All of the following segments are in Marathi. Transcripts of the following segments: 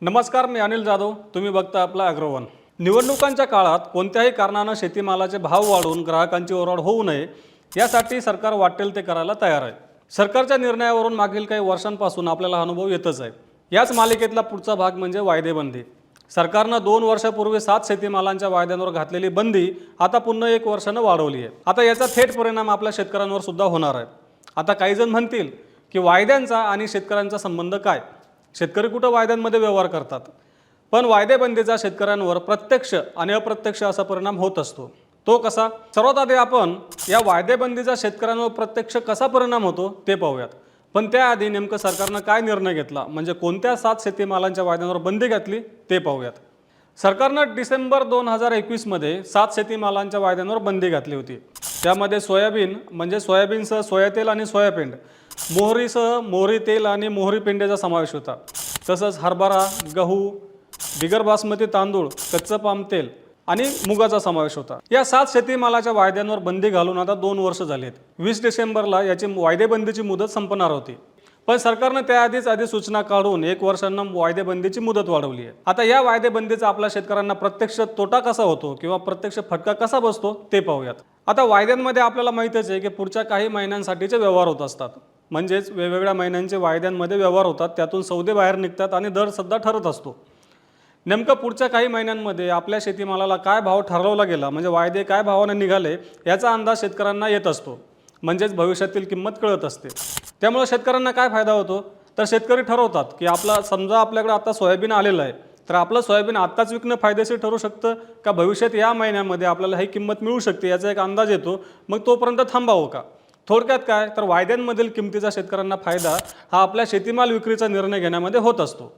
नमस्कार, मी अनिल जाधव. तुम्ही बघता आपला अग्रवन. निवडणुकांच्या काळात कोणत्याही कारणानं शेतीमालाचे भाव वाढून ग्राहकांची ओरड होऊ नये यासाठी सरकार वाटेल ते करायला तयार आहे. सरकारच्या निर्णयावरून मागील काही वर्षांपासून आपल्याला अनुभव येतच आहे. याच मालिकेतला पुढचा भाग म्हणजे वायदेबंदी. सरकारनं 2 वर्षापूर्वी 7 शेतीमालांच्या वायद्यांवर घातलेली बंदी आता पुन्हा 1 वर्षानं वाढवली आहे. आता याचा थेट परिणाम आपल्या शेतकऱ्यांवर सुद्धा होणार आहे. आता काही जण म्हणतील की वायद्यांचा आणि शेतकऱ्यांचा संबंध काय? शेतकरी कुठं वायद्यांमध्ये व्यवहार करतात, पण वायदेबंदीचा शेतकऱ्यांवर प्रत्यक्ष आणि अप्रत्यक्ष असा परिणाम होत असतो. तो कसा? सर्वात आधी आपण या वायदेबंदीचा शेतकऱ्यांवर प्रत्यक्ष कसा परिणाम होतो ते पाहूयात. पण त्याआधी नेमकं सरकारनं काय निर्णय घेतला, म्हणजे कोणत्या 7 शेतीमालांच्या वायद्यांवर बंदी घातली ते पाहूयात. सरकारनं डिसेंबर 2021 मध्ये 7 शेतीमालांच्या वायद्यांवर बंदी घातली होती. त्यामध्ये सोयाबीन म्हणजे सोयाबीनसह सोयातेल आणि सोयापेंड, मोहरीसह मोहरी तेल आणि मोहरी पेंड्याचा समावेश होता. तसंच हरभरा, गहू, बिगर बासमती तांदूळ, कच्चं पाम तेल आणि मुगाचा समावेश होता. या 7 शेतीमालाच्या वायद्यांवर बंदी घालून आता 2 वर्ष झालेत. 20 डिसेंबरला याची वायदेबंदीची मुदत संपणार होती, पण सरकारनं त्याआधीच अधिसूचना काढून 1 वर्षांना वायदेबंदीची मुदत वाढवली आहे. आता या वायदेबंदीचा आपल्या शेतकऱ्यांना प्रत्यक्ष तोटा कसा होतो किंवा प्रत्यक्ष फटका कसा बसतो ते पाहूयात. आता वायद्यांमध्ये आपल्याला माहितीच आहे की पुढच्या काही महिन्यांसाठीचे व्यवहार होत असतात. म्हणजेच वेगवेगळ्या महिन्यांचे वायद्यांमध्ये व्यवहार होतात, त्यातून सौदे बाहेर निघतात आणि दर सुद्धा ठरत असतो. नेमकं पुढच्या काही महिन्यांमध्ये आपल्या शेतीमालाला काय भाव ठरवला गेला, म्हणजे वायदे काय भावाने निघाले याचा अंदाज शेतकऱ्यांना येत असतो. म्हणजेच भविष्यातील किंमत कळत असते. त्यामुळे शेतकऱ्यांना काय फायदा होतो, तर शेतकरी ठरवतात की समजा आपल्याकडे आता सोयाबीन आलेलं आहे, तर आपलं सोयाबीन आत्ताच विकणं फायदेशीर ठरू शकतं का भविष्यात या महिन्यामध्ये आपल्याला ही किंमत मिळू शकते याचा एक अंदाज येतो. मग तोपर्यंत थांबावं का? थोडक्यात काय, तर वायद्यांमधील किमतीचा शेतकऱ्यांना फायदा हा आपल्या शेतीमाल विक्रीचा निर्णय घेण्यामध्ये होत असतो.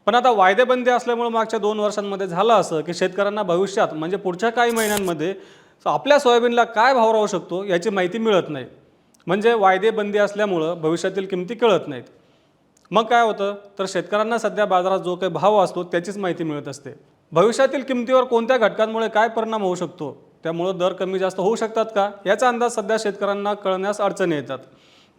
पण आता वायदेबंदी असल्यामुळे मागच्या 2 वर्षांमध्ये झालं असं की शेतकऱ्यांना भविष्यात म्हणजे पुढच्या काही महिन्यांमध्ये आपल्या सोयाबीनला काय भाव राहू शकतो याची माहिती मिळत नाही. म्हणजे वायदेबंदी असल्यामुळं भविष्यातील किमती कळत नाहीत. मग काय होतं, तर शेतकऱ्यांना सध्या बाजारात जो काही भाव असतो त्याचीच माहिती मिळत असते. भविष्यातील किमतीवर कोणत्या घटकांमुळे काय परिणाम होऊ शकतो, त्यामुळं दर कमी जास्त होऊ शकतात का याचा अंदाज सध्या शेतकऱ्यांना कळण्यास अडचणी येतात.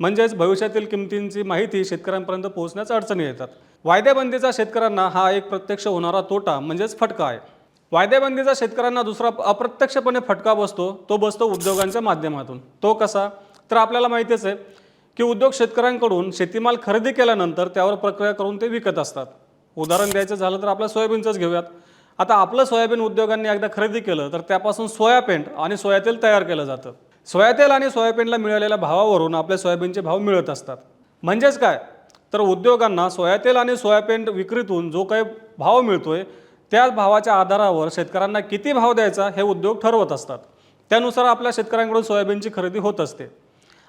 म्हणजेच भविष्यातील किमतींची माहिती शेतकऱ्यांपर्यंत पोहोचण्यास अडचणी येतात. वायदेबंदीचा शेतकऱ्यांना हा एक प्रत्यक्ष होणारा तोटा म्हणजेच फटका आहे. वायदेबंदीचा शेतकऱ्यांना दुसरा अप्रत्यक्षपणे फटका तो बसतो उद्योगांच्या माध्यमातून. तो कसा, तर आपल्याला माहितीच आहे की उद्योग शेतकऱ्यांकडून शेतीमाल खरेदी केल्यानंतर त्यावर प्रक्रिया करून ते विकत असतात. उदाहरण द्यायचं झालं तर आपल्या सोयाबीनचंच घेऊयात. आता आपलं सोयाबीन उद्योगांनी एकदा खरेदी केलं तर त्यापासून सोयापेंड आणि सोयातेल तयार केलं जातं. सोयातेल आणि सोयाबीनला मिळालेल्या भावावरून आपल्या सोयाबीनचे भाव मिळत असतात. म्हणजेच काय, तर उद्योगांना सोयातेल आणि सोयाबीन विक्रीतून जो काही भाव मिळतोय त्या भावाच्या आधारावर शेतकऱ्यांना किती भाव द्यायचा हे उद्योग ठरवत असतात. त्यानुसार आपल्या शेतकऱ्यांकडून सोयाबीनची खरेदी होत असते.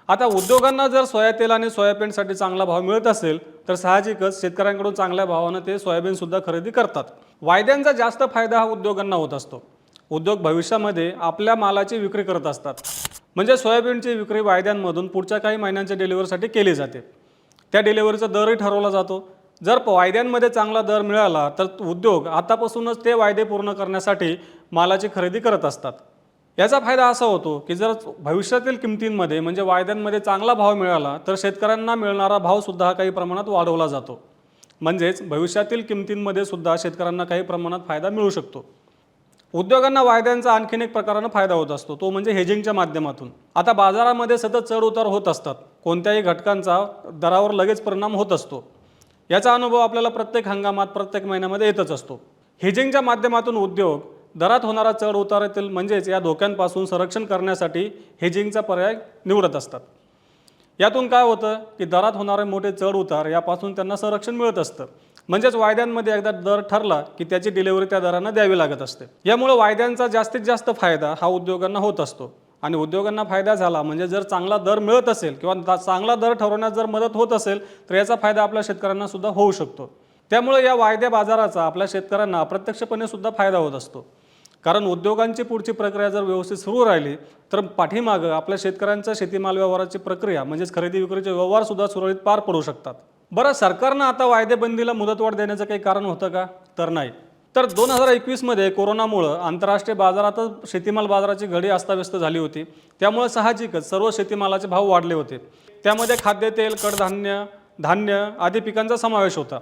आता उद्योगांना जर सोयातेल आणि सोयाबीनसाठी चांगला भाव मिळत असेल तर साहजिकच शेतकऱ्यांकडून चांगल्या भावानं ते सोयाबीनसुद्धा खरेदी करतात. वायद्यांचा जास्त फायदा हा उद्योगांना होत असतो. उद्योग भविष्यामध्ये आपल्या मालाची विक्री करत असतात. म्हणजे सोयाबीनची विक्री वायद्यांमधून पुढच्या काही महिन्यांच्या डिलिव्हरीसाठी केली जाते. त्या डिलिव्हरीचा दरही ठरवला जातो. जर वायद्यांमध्ये चांगला दर मिळाला तर उद्योग आतापासूनच ते वायदे पूर्ण करण्यासाठी मालाची खरेदी करत असतात. याचा फायदा असा होतो की जर भविष्यातील किमतींमध्ये म्हणजे वायद्यांमध्ये चांगला भाव मिळाला तर शेतकऱ्यांना मिळणारा भावसुद्धा काही प्रमाणात वाढवला जातो. म्हणजेच भविष्यातील किमतींमध्ये सुद्धा शेतकऱ्यांना काही प्रमाणात फायदा मिळू शकतो. उद्योगांना वायद्यांचा आणखीन एक प्रकारानं फायदा होत असतो, तो म्हणजे हेजिंगच्या माध्यमातून. आता बाजारामध्ये सतत चढ उतार होत असतात. कोणत्याही घटकांचा दरावर लगेच परिणाम होत असतो. याचा अनुभव आपल्याला प्रत्येक हंगामात प्रत्येक महिन्यामध्ये येतच असतो. हेजिंगच्या माध्यमातून उद्योग दरात होणारा चढ उतारातील म्हणजेच या धोक्यांपासून संरक्षण करण्यासाठी हेजिंगचा पर्याय निवडत असतात. यातून काय होतं की दरात होणारे मोठे चढ उतार यापासून त्यांना संरक्षण मिळत असतं. म्हणजेच वायद्यांमध्ये एकदा दर ठरला की त्याची डिलिव्हरी त्या दरानं द्यावी लागत असते. यामुळे वायद्यांचा जास्तीत जास्त फायदा हा उद्योगांना होत असतो. आणि उद्योगांना फायदा झाला म्हणजे जर चांगला दर मिळत असेल किंवा चांगला दर ठरवण्यास जर मदत होत असेल तर याचा फायदा आपल्या शेतकऱ्यांना सुद्धा होऊ शकतो. त्यामुळे या वायदे बाजाराचा आपल्या शेतकऱ्यांना अप्रत्यक्षपणे सुद्धा फायदा होत असतो. कारण उद्योगांची पुढची प्रक्रिया जर व्यवस्थित सुरू राहिली तर पाठीमागं आपल्या शेतकऱ्यांच्या शेतीमाल व्यवहाराची प्रक्रिया म्हणजेच खरेदी विक्रीचे व्यवहारसुद्धा सुरळीत पार पडू शकतात. बरं, सरकारनं आता वायदेबंदीला मुदतवाढ देण्याचं काही कारण होतं का, तर नाही. तर 2021 मध्ये कोरोनामुळं आंतरराष्ट्रीय बाजारातच शेतीमाल बाजाराची घडी अस्ताव्यस्त झाली होती. त्यामुळे साहजिकच सर्व शेतीमालाचे भाव वाढले होते. त्यामध्ये खाद्यतेल, कडधान्य, धान्य आदी पिकांचा समावेश होता.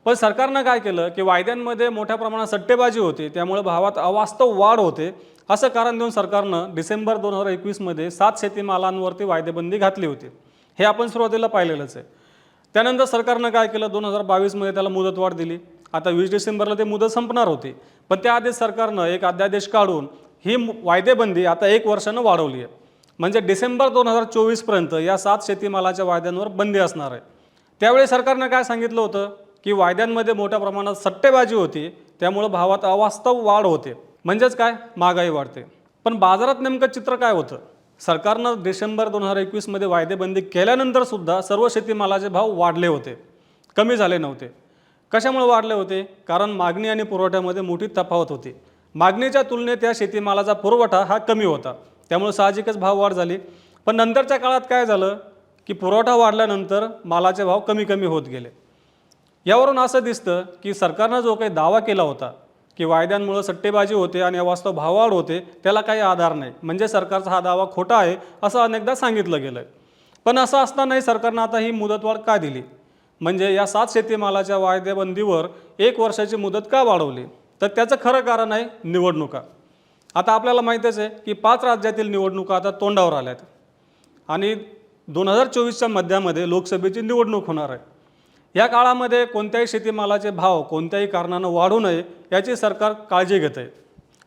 पण सरकारनं काय केलं की वायद्यांमध्ये मोठ्या प्रमाणात सट्टेबाजी होते, त्यामुळे भावात अवास्तव वाढ होते, असं कारण देऊन सरकारनं डिसेंबर 2021मध्ये 7 शेतीमालांवरती वायदेबंदी घातली होती. हे आपण सुरुवातीला पाहिलेलंच आहे. त्यानंतर सरकारनं काय केलं, 2022मध्ये त्याला मुदतवाढ दिली. आता 20 डिसेंबरला ते मुदत संपणार होती, पण त्याआधीच सरकारनं एक अध्यादेश काढून ही वायदेबंदी आता 1 वर्षानं वाढवली आहे. म्हणजे डिसेंबर 2024पर्यंत या 7 शेतीमालाच्या वायद्यांवर बंदी असणार आहे. त्यावेळी सरकारनं काय सांगितलं होतं की वायद्यांमध्ये मोठ्या प्रमाणात सट्टेबाजी होती, त्यामुळे भावात अवास्तव वाढ होते, म्हणजेच काय, महागाई वाढते. पण बाजारात नेमकं चित्र काय होतं? सरकारनं डिसेंबर 2021मध्ये वायदेबंदी केल्यानंतर सुद्धा सर्व शेतीमालाचे भाव वाढले होते, कमी झाले नव्हते. कशामुळे वाढले होते? कारण मागणी आणि पुरवठ्यामध्ये मोठी तफावत होती. मागणीच्या तुलनेत या शेतीमालाचा पुरवठा हा कमी होता, त्यामुळे साहजिकच भाव वाढ झाली. पण नंतरच्या काळात काय झालं की पुरवठा वाढल्यानंतर मालाचे भाव कमी कमी होत गेले. यावरून असं दिसतं की सरकारनं जो काही दावा केला होता की वायद्यांमुळे सट्टेबाजी होते आणि अवास्तव भाववाढ होते, त्याला काही आधार नाही. म्हणजे सरकारचा हा दावा खोटा आहे असं अनेकदा सांगितलं गेलं आहे. पण असं असतानाही सरकारनं आता ही मुदतवाढ का दिली? म्हणजे या 7 शेतीमालाच्या वायदेबंदीवर 1 वर्षाची मुदत का वाढवली? तर त्याचं खरं कारण आहे निवडणुका. आता आपल्याला माहीतच आहे की 5 राज्यातील निवडणुका आता तोंडावर आल्यात आणि 2024च्या मध्यामध्ये लोकसभेची निवडणूक होणार आहे. या काळामध्ये कोणत्याही शेतीमालाचे भाव कोणत्याही कारणानं वाढू नये याची सरकार काळजी घेत आहे.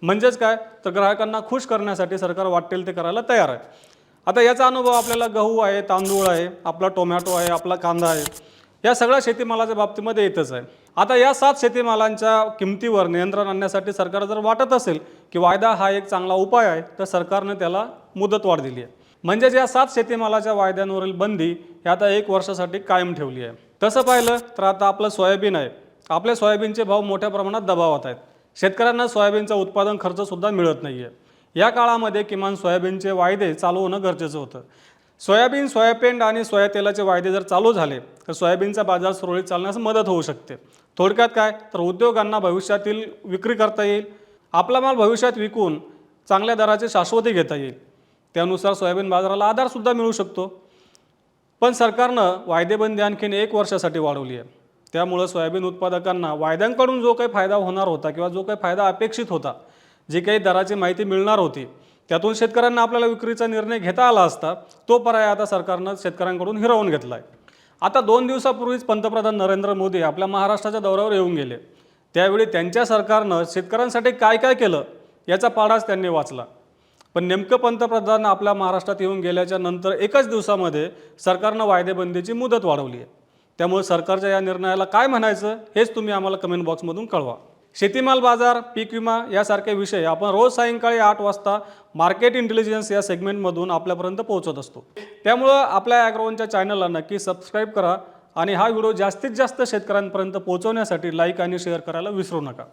म्हणजेच काय, तर ग्राहकांना खुश करण्यासाठी सरकार वाटेल ते करायला तयार आहे. आता याचा अनुभव आपल्याला गहू आहे, तांदूळ आहे, आपला टोमॅटो आहे, आपला कांदा आहे, या सगळ्या शेतीमालाच्या बाबतीमध्ये येतच आहे. आता या 7 शेतीमालांच्या किमतीवर नियंत्रण आणण्यासाठी सरकार जर वाटत असेल की वायदा हा एक चांगला उपाय आहे, तर सरकारनं त्याला मुदतवाढ दिली आहे. म्हणजेच या 7 शेतीमालाच्या वायद्यांवरील बंदी ही आता 1 वर्षासाठी कायम ठेवली आहे. तसं पाहिलं तर आता आपलं सोयाबीन आहे, आपल्या सोयाबीनचे भाव मोठ्या प्रमाणात दबावात आहेत. शेतकऱ्यांना सोयाबीनचा उत्पादन खर्चसुद्धा मिळत नाही आहे. या काळामध्ये किमान सोयाबीनचे वायदे चालू होणं गरजेचं होतं. सोयाबीन, सोयापेंड आणि सोया तेलाचे वायदे जर चालू झाले तर सोयाबीनचा बाजार सुरळीत चालण्यास मदत होऊ शकते. थोडक्यात काय, तर उद्योगांना भविष्यातील विक्री करता येईल, आपला माल भविष्यात विकून चांगल्या दराची शाश्वती घेता येईल. त्यानुसार सोयाबीन बाजाराला आधारसुद्धा मिळू शकतो. पण सरकारनं वायदेबंदी आणखीन 1 वर्षासाठी वाढवली आहे. त्यामुळं सोयाबीन उत्पादकांना वायद्यांकडून जो काही फायदा होणार होता किंवा जो काही फायदा अपेक्षित होता, जी काही दराची माहिती मिळणार होती, त्यातून शेतकऱ्यांना आपल्याला विक्रीचा निर्णय घेता आला असता, तो पर्याय आता सरकारनं शेतकऱ्यांकडून हिरावून घेतला आहे. आता 2 दिवसापूर्वीच पंतप्रधान नरेंद्र मोदी आपल्या महाराष्ट्राच्या दौऱ्यावर येऊन गेले. त्यावेळी त्यांच्या सरकारनं शेतकऱ्यांसाठी काय काय केलं याचा पाढाच त्यांनी वाचला. पण नेमकं पंतप्रधान आपल्या महाराष्ट्रात येऊन गेल्याच्या नंतर 1च दिवसामध्ये सरकारनं वायदेबंदीची मुदत वाढवली आहे. त्यामुळे सरकारच्या या निर्णयाला काय म्हणायचं हेच तुम्ही आम्हाला कमेंट बॉक्समधून कळवा. शेतीमाल बाजार, पीक विमा यासारखे विषय आपण रोज सायंकाळी 8 वाजता मार्केट इंटेलिजन्स या सेगमेंटमधून आपल्यापर्यंत पोहोचत असतो. त्यामुळं आपल्या ॲग्रोवनच्या चॅनलला नक्की सबस्क्राईब करा आणि हा व्हिडिओ जास्तीत जास्त शेतकऱ्यांपर्यंत पोहोचवण्यासाठी लाईक आणि शेअर करायला विसरू नका.